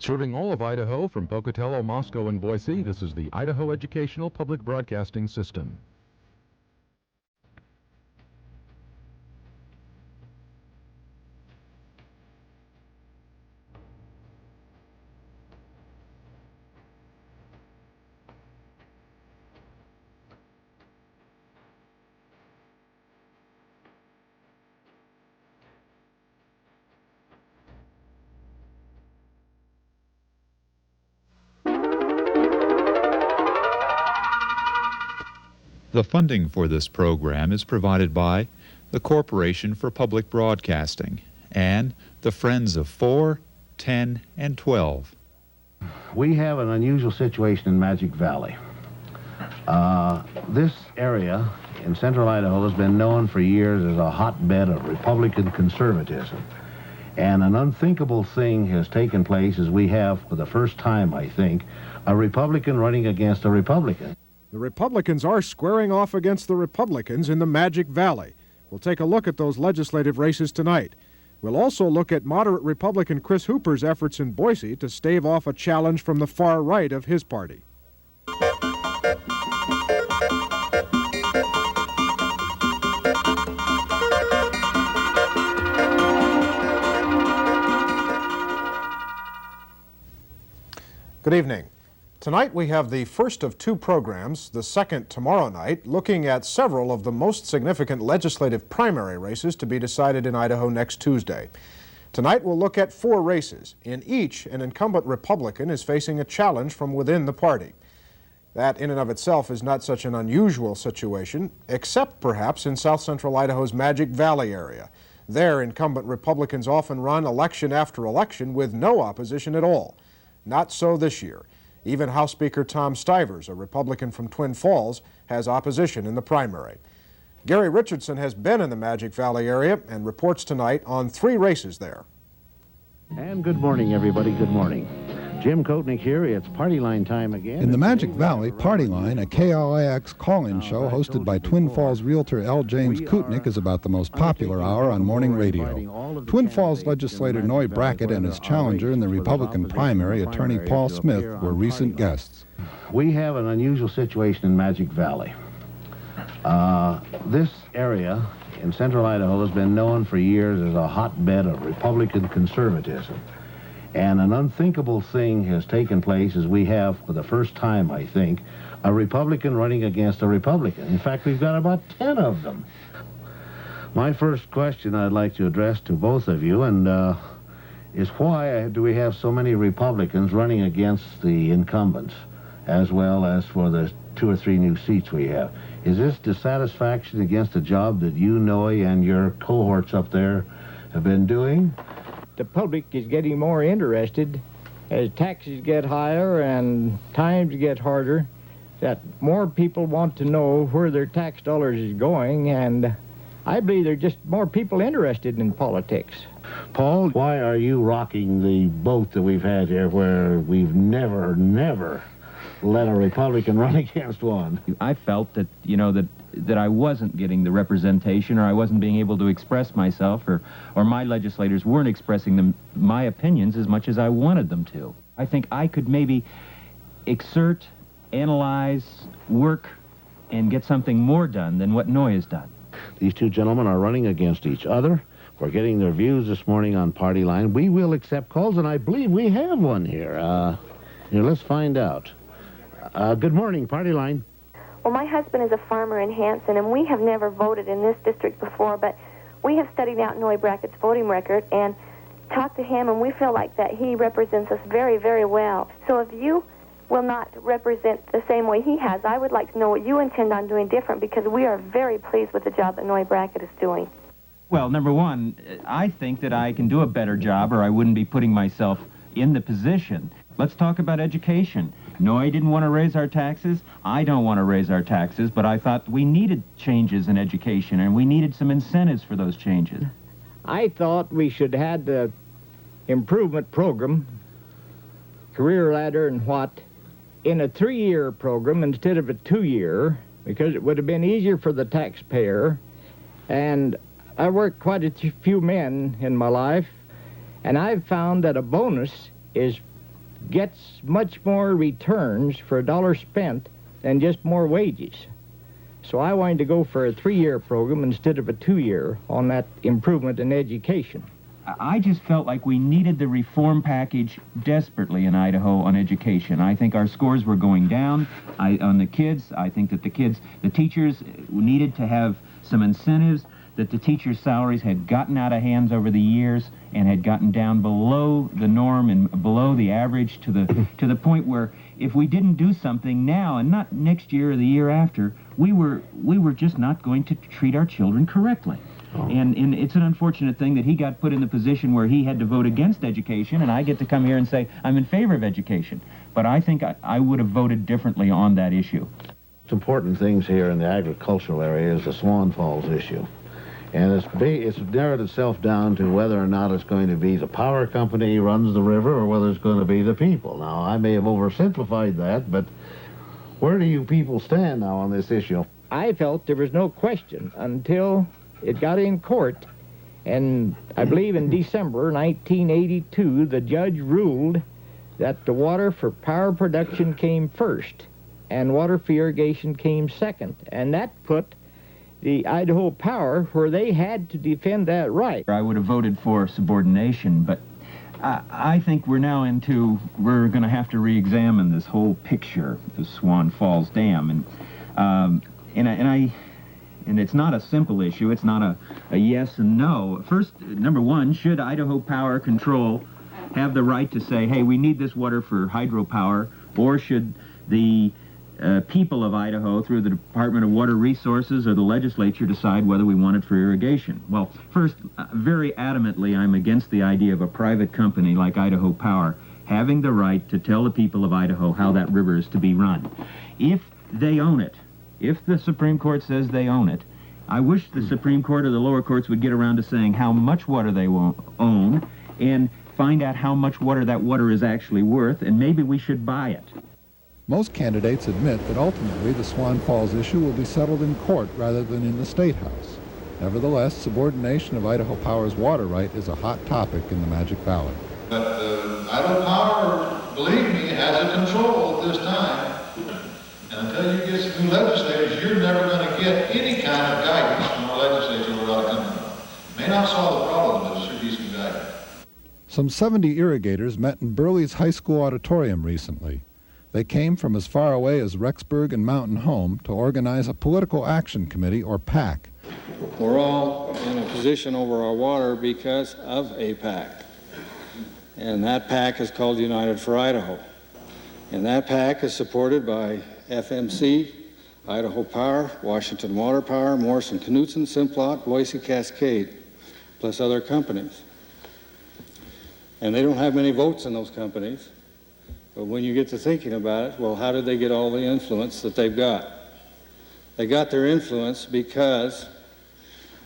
Serving all of Idaho from Pocatello, Moscow, and Boise, this is the Idaho Educational Public Broadcasting System. The funding for this program is provided by the Corporation for Public Broadcasting and the Friends of 4, 10, and 12. We have an unusual situation in Magic Valley. This area in central Idaho has been known for years as a hotbed of Republican conservatism. And an unthinkable thing has taken place as we have, for the first time, I think, a Republican running against a Republican. The Republicans are squaring off against the Republicans in the Magic Valley. We'll take a look at those legislative races tonight. We'll also look at moderate Republican Chris Hooper's efforts in Boise to stave off a challenge from the far right of his party. Good evening. Tonight we have the first of two programs, the second tomorrow night, looking at several of the most significant legislative primary races to be decided in Idaho next Tuesday. Tonight we'll look at 4 races. In each, an incumbent Republican is facing a challenge from within the party. That in and of itself is not such an unusual situation, except perhaps in south central Idaho's Magic Valley area. There, incumbent Republicans often run election after election with no opposition at all. Not so this year. Even House Speaker Tom Stivers, a Republican from Twin Falls, has opposition in the primary. Gary Richardson has been in the Magic Valley area and reports tonight on 3 races there. And good morning, everybody. Good morning. Jim Kotnick here. It's Party Line time again. In the Magic Valley, Party Line, a KLIX call-in show hosted by Twin Falls realtor L. James Kutnick, is about the most popular hour on morning radio. Twin Falls legislator Noy Brackett and his challenger in the Republican primary, attorney Paul Smith, were recent guests. We have an unusual situation in Magic Valley. This area in central Idaho has been known for years as a hotbed of Republican conservatism. And an unthinkable thing has taken place as we have, for the first time, I think, a Republican running against a Republican. In fact, we've got about 10 of them. My first question I'd like to address to both of you is why do we have so many Republicans running against the incumbents, as well as for the 2 or 3 new seats we have? Is this dissatisfaction against a job that you, Noy, and your cohorts up there have been doing? The public is getting more interested as taxes get higher and times get harder, that more people want to know where their tax dollars is going, and I believe there are just more people interested in politics. Paul, why are you rocking the boat that we've had here where we've never let a Republican run against one? I felt that, that I wasn't getting the representation, or I wasn't being able to express myself, or my legislators weren't expressing my opinions as much as I wanted them to. I think I could maybe exert, analyze, work, and get something more done than what Noy has done. These 2 gentlemen are running against each other. We're getting their views this morning on Party Line. We will accept calls, and I believe we have one here. Here, let's find out. Good morning, Party Line. Well, my husband is a farmer in Hanson, and we have never voted in this district before, but we have studied out Noy Brackett's voting record and talked to him, and we feel like that he represents us very, very well. So if you will not represent the same way he has, I would like to know what you intend on doing different, because we are very pleased with the job that Noy Brackett is doing. Well, number one, I think that I can do a better job, or I wouldn't be putting myself in the position. Let's talk about education. Noy didn't want to raise our taxes. I don't want to raise our taxes, but I thought we needed changes in education, and we needed some incentives for those changes. I thought we should have the improvement program, career ladder and what, in a 3-year program instead of a 2-year, because it would have been easier for the taxpayer. And I worked quite a few men in my life, and I've found that a bonus is gets much more returns for a dollar spent than just more wages. So I wanted to go for a 3-year program instead of a 2-year on that improvement in education. I just felt like we needed the reform package desperately in Idaho on education. I think our scores were going down on the kids. I think that the teachers needed to have some incentives, that the teachers' salaries had gotten out of hands over the years and had gotten down below the norm and below the average to the point where if we didn't do something now and not next year or the year after, we were just not going to treat our children correctly. And it's an unfortunate thing that he got put in the position where he had to vote against education, and I get to come here and say I'm in favor of education. But I think I would have voted differently on that issue. Important things here in the agricultural area is the Swan Falls issue. And it's narrowed itself down to whether or not it's going to be the power company runs the river or whether it's going to be the people. Now, I may have oversimplified that, but where do you people stand now on this issue? I felt there was no question until it got in court, and I believe in December 1982, the judge ruled that the water for power production came first and water for irrigation came second, and that put the Idaho Power where they had to defend that right. I would have voted for subordination, but I think we're going to have to re-examine this whole picture of Swan Falls Dam, and it's not a simple issue. It's not a yes and no. First, number one, should Idaho Power Control have the right to say, hey, we need this water for hydropower, or should the people of Idaho, through the Department of Water Resources or the legislature, decide whether we want it for irrigation? Well, first, very adamantly, I'm against the idea of a private company like Idaho Power having the right to tell the people of Idaho how that river is to be run. If they own it, if the Supreme Court says they own it, I wish the Supreme Court or the lower courts would get around to saying how much water they own and find out how much water that water is actually worth, and maybe we should buy it. Most candidates admit that ultimately the Swan Falls issue will be settled in court rather than in the State House. Nevertheless, subordination of Idaho Power's water right is a hot topic in the Magic Valley. But Idaho Power, believe me, has a control at this time. And until you get some new legislators, you're never going to get any kind of guidance from our legislature without coming from. May not solve the problem, but it should be some guidance. Some 70 irrigators met in Burley's high school auditorium recently. They came from as far away as Rexburg and Mountain Home to organize a political action committee, or PAC. We're all in a position over our water because of a PAC. And that PAC is called United for Idaho. And that PAC is supported by FMC, Idaho Power, Washington Water Power, Morrison-Knudsen, Simplot, Boise Cascade, plus other companies. And they don't have many votes in those companies. But when you get to thinking about it, well, how did they get all the influence that they've got? They got their influence because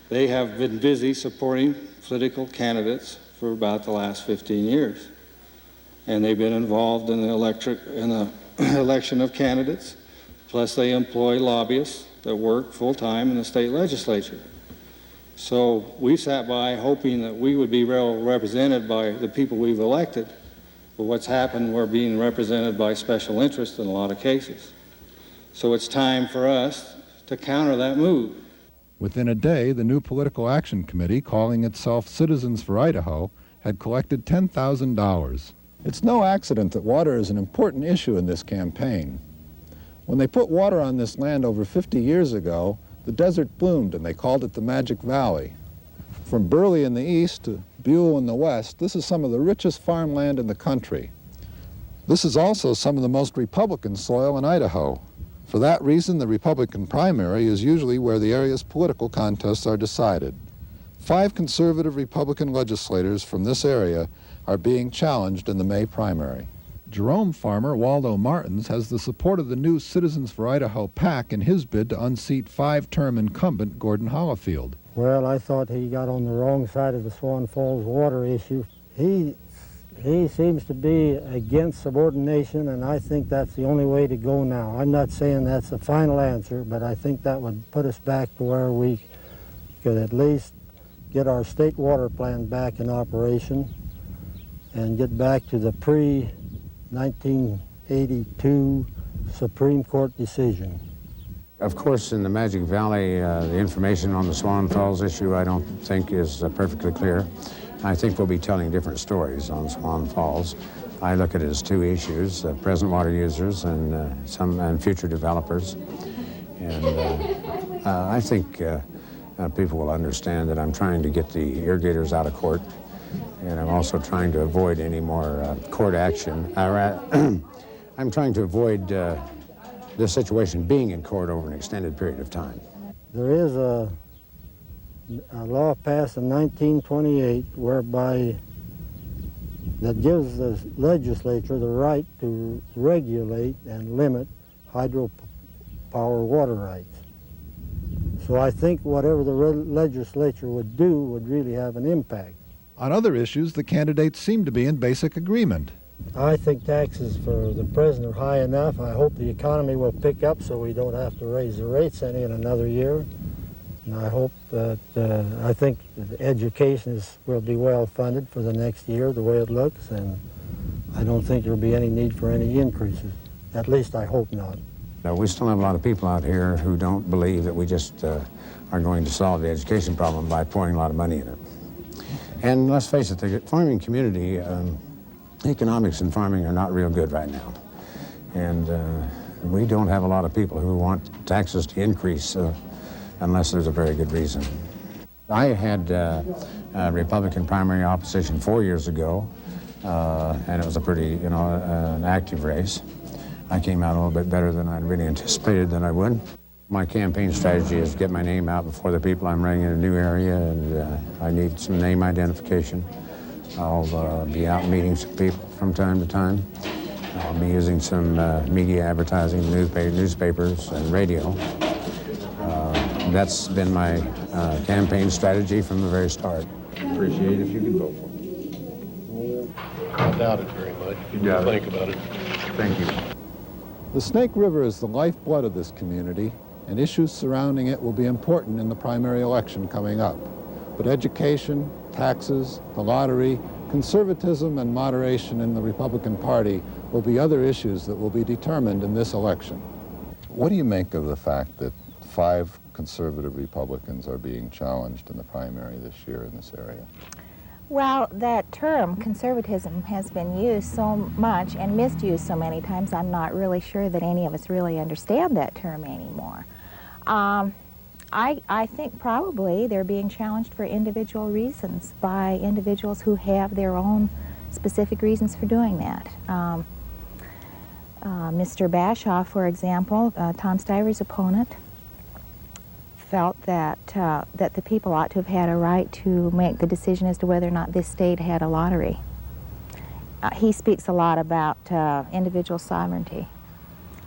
they have been busy supporting political candidates for about the last 15 years. And they've been involved in the election of candidates, plus they employ lobbyists that work full-time in the state legislature. So we sat by hoping that we would be well represented by the people we've elected. But what's happened, we're being represented by special interests in a lot of cases. So it's time for us to counter that move. Within a day, the new political action committee, calling itself Citizens for Idaho, had collected $10,000. It's no accident that water is an important issue in this campaign. When they put water on this land over 50 years ago, the desert bloomed and they called it the Magic Valley. From Burley in the east to Buell in the west, this is some of the richest farmland in the country. This is also some of the most Republican soil in Idaho. For that reason, the Republican primary is usually where the area's political contests are decided. 5 conservative Republican legislators from this area are being challenged in the May primary. Jerome farmer Waldo Martins has the support of the new Citizens for Idaho PAC in his bid to unseat 5-term incumbent Gordon Hollifield. Well, I thought he got on the wrong side of the Swan Falls water issue. He seems to be against subordination, and I think that's the only way to go now. I'm not saying that's the final answer, but I think that would put us back to where we could at least get our state water plan back in operation and get back to the 1982 Supreme Court decision. Of course, in the Magic Valley, the information on the Swan Falls issue I don't think is perfectly clear. I think we'll be telling different stories on Swan Falls. I look at it as two issues, present water users and future developers. And I think people will understand that I'm trying to get the irrigators out of court, and I'm also trying to avoid any more court action. I'm trying to avoid this situation being in court over an extended period of time. There is a law passed in 1928 whereby that gives the legislature the right to regulate and limit hydropower water rights. So I think whatever the legislature would do would really have an impact. On other issues, the candidates seem to be in basic agreement. I think taxes for the present are high enough. I hope the economy will pick up so we don't have to raise the rates any in another year. And I hope that, I think that education will be well funded for the next year the way it looks, and I don't think there'll be any need for any increases. At least I hope not. We still have a lot of people out here who don't believe that we just are going to solve the education problem by pouring a lot of money in it. And let's face it, the farming community, economics in farming are not real good right now. And we don't have a lot of people who want taxes to increase unless there's a very good reason. I had Republican primary opposition 4 years ago, and it was a pretty, an active race. I came out a little bit better than I'd really anticipated that I would. My campaign strategy is to get my name out before the people. I'm running in a new area, and I need some name identification. I'll be out meeting some people from time to time. I'll be using some media advertising, newspapers and radio. That's been my campaign strategy from the very start. Appreciate if you could vote for me. I doubt it very much. You doubt it? think about it. Thank you. The Snake River is the lifeblood of this community, and issues surrounding it will be important in the primary election coming up. But education, taxes, the lottery, conservatism, and moderation in the Republican Party will be other issues that will be determined in this election. What do you make of the fact that 5 conservative Republicans are being challenged in the primary this year in this area? Well, that term, conservatism, has been used so much and misused so many times, I'm not really sure that any of us really understand that term anymore. I think probably they're being challenged for individual reasons by individuals who have their own specific reasons for doing that. Mr. Bashaw, for example, Tom Stiver's opponent, felt that that the people ought to have had a right to make the decision as to whether or not this state had a lottery. He speaks a lot about individual sovereignty.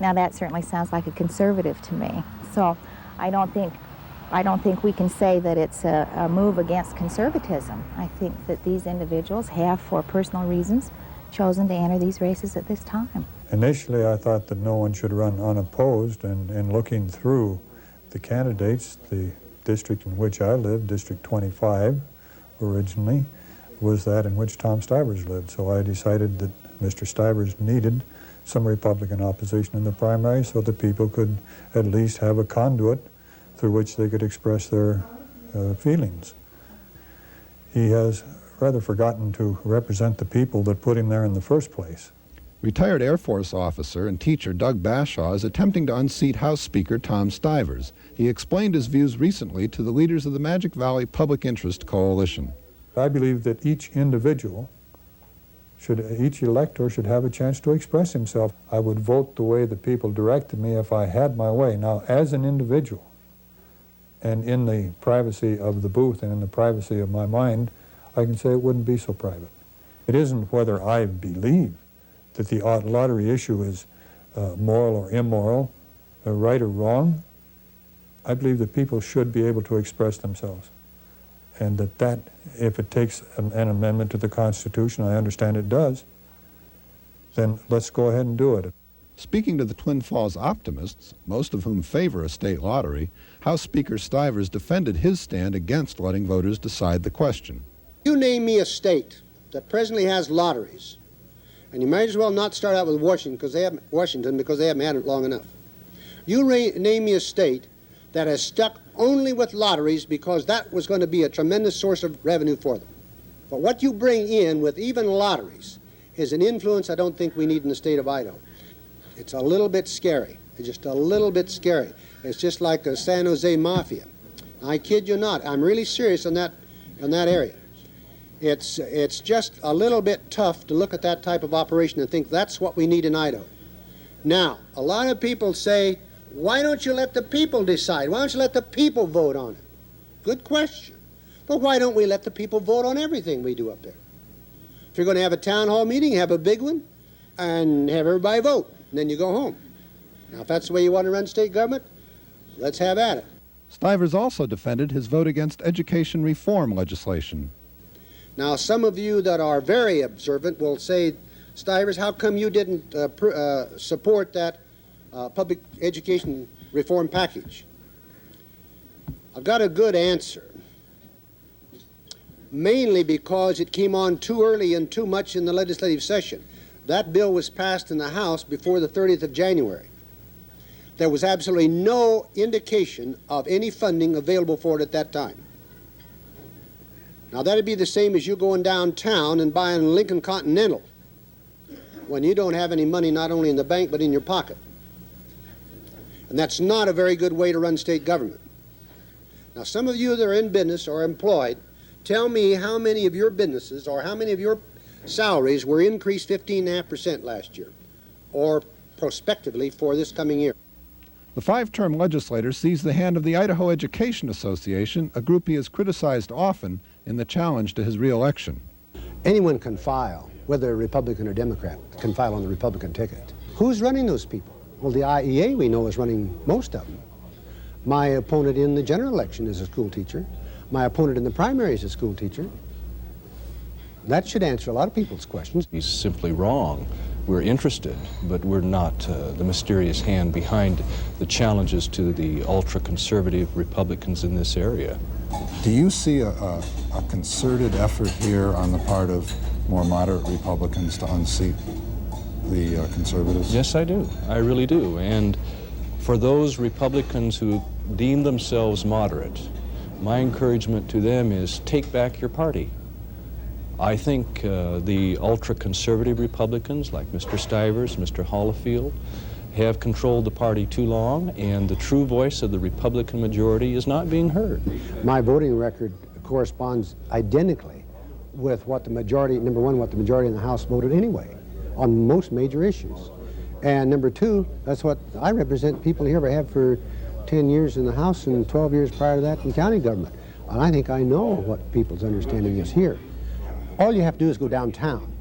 Now that certainly sounds like a conservative to me. So I don't think we can say that it's a move against conservatism. I think that these individuals have, for personal reasons, chosen to enter these races at this time. Initially, I thought that no one should run unopposed, and looking through the candidates, the district in which I lived, District 25 originally, was that in which Tom Stivers lived. So I decided that Mr. Stivers needed some Republican opposition in the primary so that people could at least have a conduit through which they could express their feelings. He has rather forgotten to represent the people that put him there in the first place. Retired Air Force officer and teacher Doug Bashaw is attempting to unseat House Speaker Tom Stivers. He explained his views recently to the leaders of the Magic Valley Public Interest Coalition. I believe that each individual each elector should have a chance to express himself. I would vote the way the people directed me if I had my way. Now, as an individual, and in the privacy of the booth and in the privacy of my mind, I can say it wouldn't be so private. It isn't whether I believe that the lottery issue is moral or immoral, right or wrong. I believe that people should be able to express themselves. And that if it takes an amendment to the Constitution, I understand it does, then let's go ahead and do it. Speaking to the Twin Falls optimists, most of whom favor a state lottery, House Speaker Stivers defended his stand against letting voters decide the question. You name me a state that presently has lotteries, And you might as well not start out with Washington because they haven't had it long enough. You name me a state that has stuck only with lotteries because that was going to be a tremendous source of revenue for them. But what you bring in with even lotteries is an influence I don't think we need in the state of Idaho. It's a little bit scary. It's just a little bit scary. It's just like the San Jose Mafia. I kid you not. I'm really serious on that area. It's just a little bit tough to look at that type of operation and think that's what we need in Idaho. Now, a lot of people say, why don't you let the people decide? Why don't you let the people vote on it? Good question. But why don't we let the people vote on everything we do up there? If you're going to have a town hall meeting, have a big one, and have everybody vote, and then you go home. Now, if that's the way you want to run state government, let's have at it. Stivers also defended his vote against education reform legislation. Now, some of you that are very observant will say, Stivers, how come you didn't support that public education reform package? I've got a good answer. Mainly because it came on too early and too much in the legislative session. That bill was passed in the House before the 30th of January. There was absolutely no indication of any funding available for it at that time. Now that'd be the same as you going downtown and buying a Lincoln Continental when you don't have any money not only in the bank but in your pocket. And that's not a very good way to run state government. Now some of you that are in business or employed, tell me how many of your businesses or how many of your salaries were increased 15.5% last year or prospectively for this coming year. The five-term legislator sees the hand of the Idaho Education Association, a group he has criticized often, in the challenge to his re-election. Anyone can file, whether a Republican or Democrat, can file on the Republican ticket. Who's running those people? Well, the IEA we know is running most of them. My opponent in the general election is a school teacher. My opponent in the primary is a school teacher. That should answer a lot of people's questions. He's simply wrong. We're interested, but we're not the mysterious hand behind the challenges to the ultra-conservative Republicans in this area. Do you see a concerted effort here on the part of more moderate Republicans to unseat the conservatives? Yes, I do. I really do. And for those Republicans who deem themselves moderate, my encouragement to them is take back your party. I think the ultra-conservative Republicans like Mr. Stivers, Mr. Hollifield, have controlled the party too long, and the true voice of the Republican majority is not being heard. My voting record corresponds identically with what the majority, number one, what the majority in the House voted anyway on most major issues. And number two, that's what I represent people here. I have for 10 years in the House and 12 years prior to that in county government. And I think I know what people's understanding is here. All you have to do is go downtown,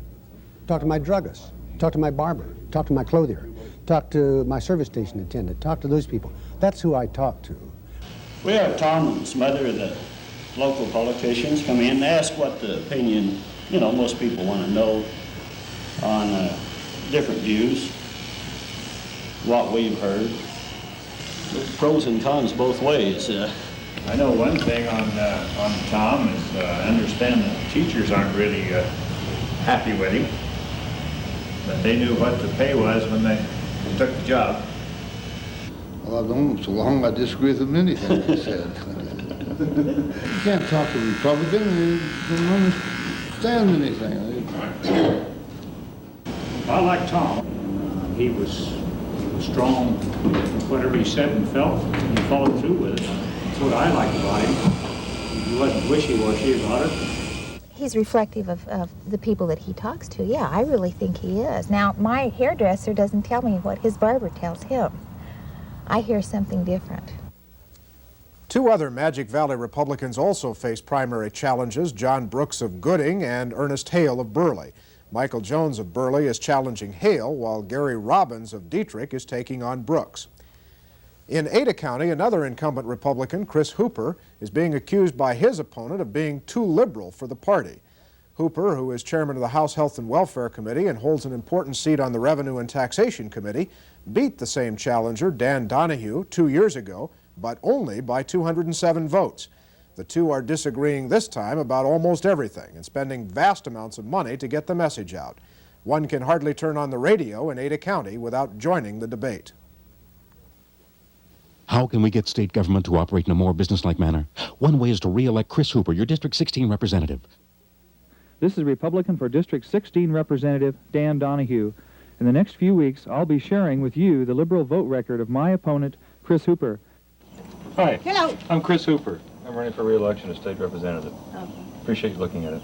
talk to my druggist, talk to my barber, talk to my clothier, talk to my service station attendant, talk to those people. That's who I talk to. We have Tom and some other of the local politicians come in and ask what the opinion, most people want to know on different views, what we've heard. There's pros and cons both ways. I know one thing on Tom is I understand the teachers aren't really happy with him, but they knew what the pay was when they took the job. Well, I've known him so long I disagree with him in anything he said. You can't talk to a Republican, they don't understand anything. I like Tom. He was strong, whatever he said and felt, he followed through with it. That's what I like about him. He wasn't wishy-washy about it. He's reflective of the people that he talks to. Yeah, I really think he is. Now, my hairdresser doesn't tell me what his barber tells him. I hear something different. Two other Magic Valley Republicans also face primary challenges, John Brooks of Gooding and Ernest Hale of Burley. Michael Jones of Burley is challenging Hale, while Gary Robbins of Dietrich is taking on Brooks. In Ada County, another incumbent Republican, Chris Hooper, is being accused by his opponent of being too liberal for the party. Hooper, who is chairman of the House Health and Welfare Committee and holds an important seat on the Revenue and Taxation Committee, beat the same challenger, Dan Donahue, 2 years ago, but only by 207 votes. The two are disagreeing this time about almost everything and spending vast amounts of money to get the message out. One can hardly turn on the radio in Ada County without joining the debate. How can we get state government to operate in a more businesslike manner? One way is to re-elect Chris Hooper, your District 16 representative. This is Republican for District 16 Representative Dan Donahue. In the next few weeks, I'll be sharing with you the liberal vote record of my opponent, Chris Hooper. Hi. Hello. I'm Chris Hooper. I'm running for re-election as state representative. Okay. Appreciate you looking at it.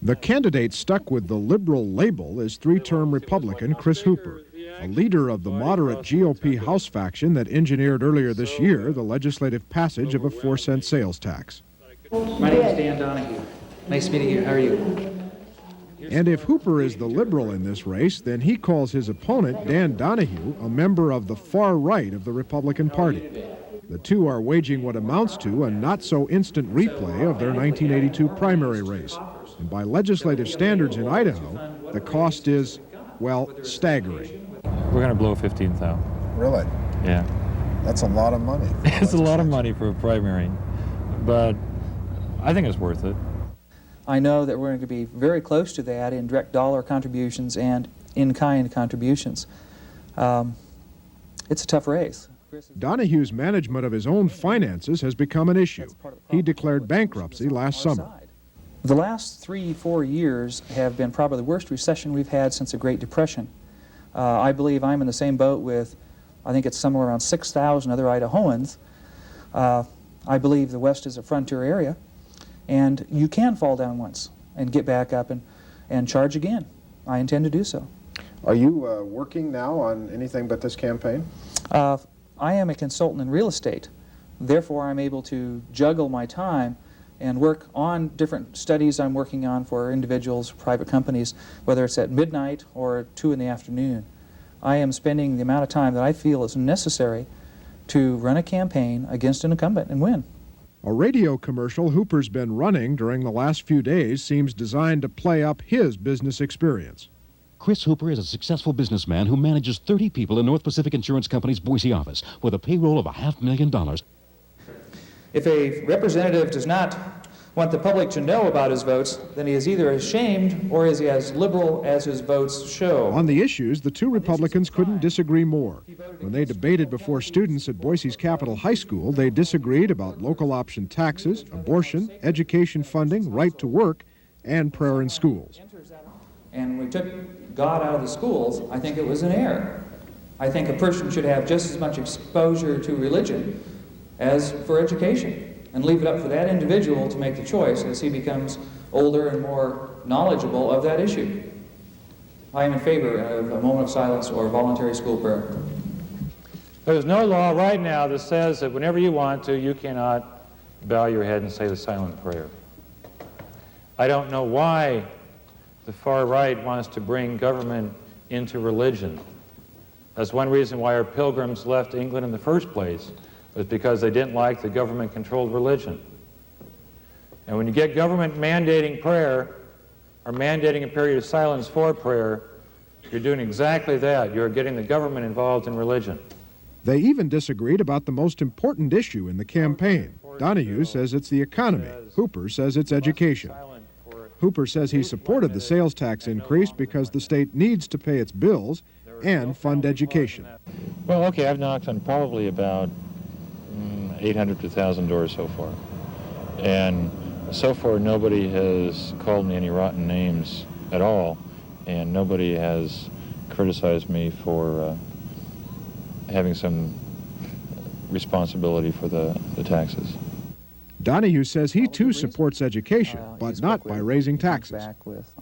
The candidate stuck with the liberal label is three-term Republican Chris Hooper, a leader of the moderate GOP House faction that engineered earlier this year the legislative passage of a 4-cent sales tax. My name is Dan Donahue. Nice meeting you. How are you? And if Hooper is the liberal in this race, then he calls his opponent, Dan Donahue, a member of the far right of the Republican Party. The two are waging what amounts to a not-so-instant replay of their 1982 primary race. And by legislative standards in Idaho, the cost is, well, staggering. We're going to blow 15,000. Really? Yeah. That's a lot of money. It's a lot of money for a primary, but I think it's worth it. I know that we're going to be very close to that in direct dollar contributions and in-kind contributions. It's a tough race. Donahue's management of his own finances has become an issue. He declared bankruptcy last summer. The last 3-4 years have been probably the worst recession we've had since the Great Depression. I believe I'm in the same boat with, I think it's somewhere around 6,000 other Idahoans. I believe the West is a frontier area, and you can fall down once and get back up and charge again. I intend to do so. Are you working now on anything but this campaign? I am a consultant in real estate. Therefore, I'm able to juggle my time and work on different studies I'm working on for individuals, private companies, whether it's at midnight or 2 in the afternoon. I am spending the amount of time that I feel is necessary to run a campaign against an incumbent and win. A radio commercial Hooper's been running during the last few days seems designed to play up his business experience. Chris Hooper is a successful businessman who manages 30 people in North Pacific Insurance Company's Boise office with a payroll of $500,000. If a representative does not want the public to know about his votes, then he is either ashamed or is he as liberal as his votes show. On the issues, the two Republicans couldn't disagree more. When they debated before students at Boise's Capital High School, they disagreed about local option taxes, abortion, education funding, right to work, and prayer in schools. And we took God out of the schools, I think it was an error. I think a person should have just as much exposure to religion as for education, and leave it up for that individual to make the choice as he becomes older and more knowledgeable of that issue. I am in favor of a moment of silence or voluntary school prayer. There's no law right now that says that whenever you want to, you cannot bow your head and say the silent prayer. I don't know why the far right wants to bring government into religion. That's one reason why our pilgrims left England in the first place, was because they didn't like the government-controlled religion. And when you get government mandating prayer, or mandating a period of silence for prayer, you're doing exactly that. You're getting the government involved in religion. They even disagreed about the most important issue in the campaign. Donahue says it's the economy. Hooper says it's education. Hooper says he supported the sales tax increase because the state needs to pay its bills and fund education. Well, okay, I've knocked on probably about 800 to 1,000 doors so far. And so far, nobody has called me any rotten names at all, and nobody has criticized me for having some responsibility for the taxes. Donahue says he too supports education, but not by raising taxes.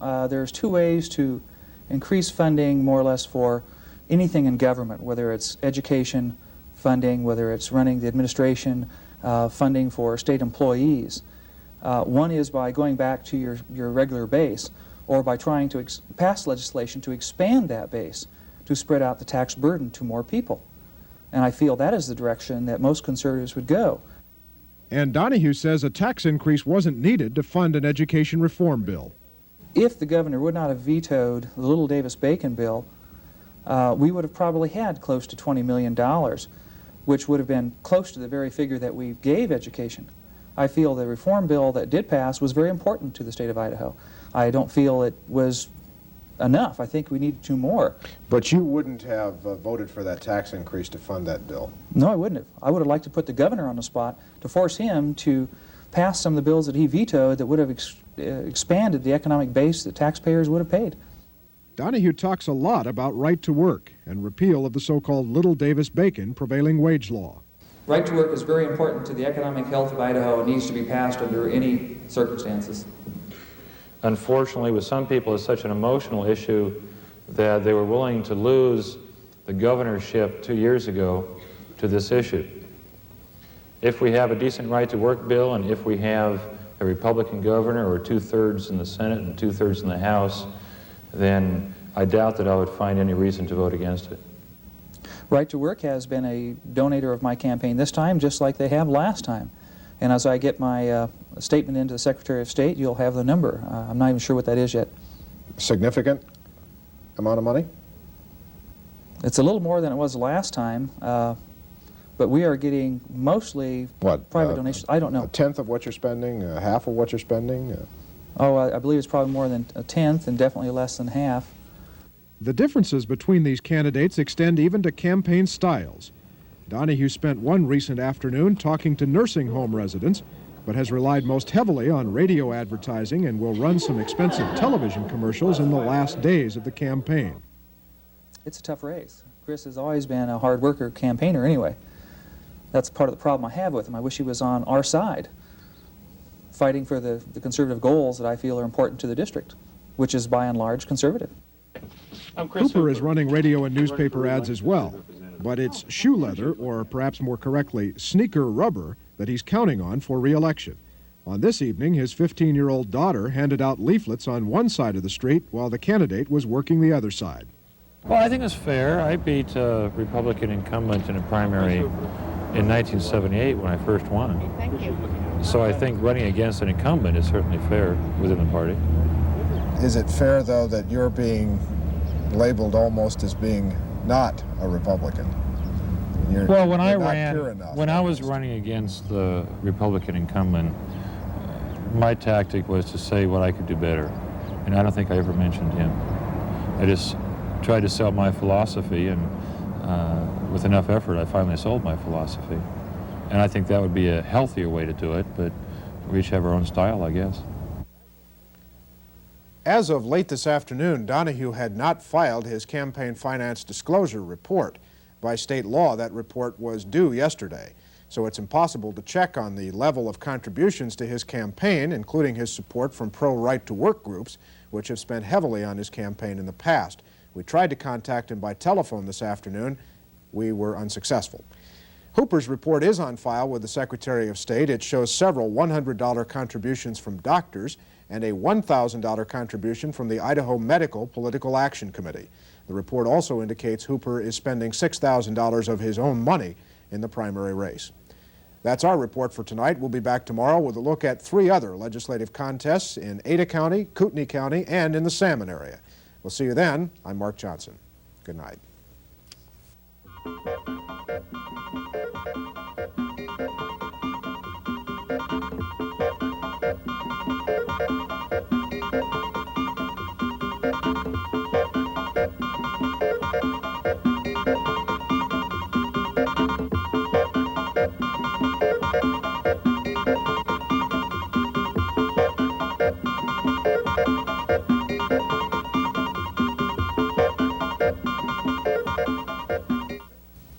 There's two ways to increase funding more or less for anything in government, whether it's education funding, whether it's running the administration, funding for state employees. One is by going back to your regular base, or by trying to pass legislation to expand that base, to spread out the tax burden to more people. And I feel that is the direction that most conservatives would go. And Donahue says a tax increase wasn't needed to fund an education reform bill. If the governor would not have vetoed the Little Davis-Bacon bill, we would have probably had close to $20 million, which would have been close to the very figure that we gave education. I feel the reform bill that did pass was very important to the state of Idaho. I don't feel it was enough. I think we need to do more. But you wouldn't have voted for that tax increase to fund that bill? No, I wouldn't have. I would have liked to put the governor on the spot to force him to pass some of the bills that he vetoed that would have expanded the economic base that taxpayers would have paid. Donahue talks a lot about right to work and repeal of the so-called Little Davis-Bacon prevailing wage law. Right to work is very important to the economic health of Idaho and needs to be passed under any circumstances. Unfortunately, with some people, it's such an emotional issue that they were willing to lose the governorship 2 years ago to this issue. If we have a decent right to work bill, and if we have a Republican governor, or 2/3 in the Senate and 2/3 in the House, then I doubt that I would find any reason to vote against it. Right to Work has been a donator of my campaign this time, just like they have last time. And as I get my statement into the Secretary of State, you'll have the number. I'm not even sure what that is yet. Significant amount of money? It's a little more than it was last time, but we are getting mostly private donations. I don't know. A tenth of what you're spending? Half of what you're spending? Oh, I believe it's probably more than a tenth and definitely less than half. The differences between these candidates extend even to campaign styles. Donahue spent one recent afternoon talking to nursing home residents, but has relied most heavily on radio advertising and will run some expensive television commercials in the last days of the campaign. It's a tough race. Chris has always been a hard worker campaigner anyway. That's part of the problem I have with him. I wish he was on our side, fighting for the conservative goals that I feel are important to the district, which is by and large conservative. Hooper is running radio and newspaper ads as well, but it's shoe leather, or perhaps more correctly, sneaker rubber, that he's counting on for re-election. On this evening, his 15-year-old daughter handed out leaflets on one side of the street while the candidate was working the other side. Well, I think it's fair. I beat a Republican incumbent in a primary in 1978 when I first won. Thank you. So I think running against an incumbent is certainly fair within the party. Is it fair, though, that you're being labeled almost as being not a Republican? Well, when I was running against the Republican incumbent, my tactic was to say what I could do better, and I don't think I ever mentioned him. I just tried to sell my philosophy, and with enough effort, I finally sold my philosophy. And I think that would be a healthier way to do it, but we each have our own style, I guess. As of late this afternoon, Donahue had not filed his campaign finance disclosure report. By state law, that report was due yesterday, so it's impossible to check on the level of contributions to his campaign, including his support from pro-right-to-work groups, which have spent heavily on his campaign in the past. We tried to contact him by telephone this afternoon. We were unsuccessful. Hooper's report is on file with the Secretary of State. It shows several $100 contributions from doctors and a $1,000 contribution from the Idaho Medical Political Action Committee. The report also indicates Hooper is spending $6,000 of his own money in the primary race. That's our report for tonight. We'll be back tomorrow with a look at 3 other legislative contests in Ada County, Kootenai County, and in the Salmon area. We'll see you then. I'm Mark Johnson. Good night.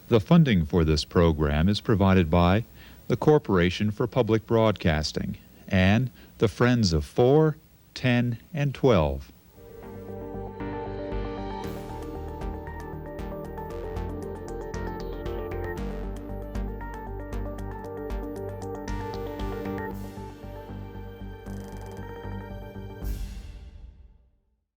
The funding for this program is provided by the Corporation for Public Broadcasting and the Friends of 4, 10, and 12.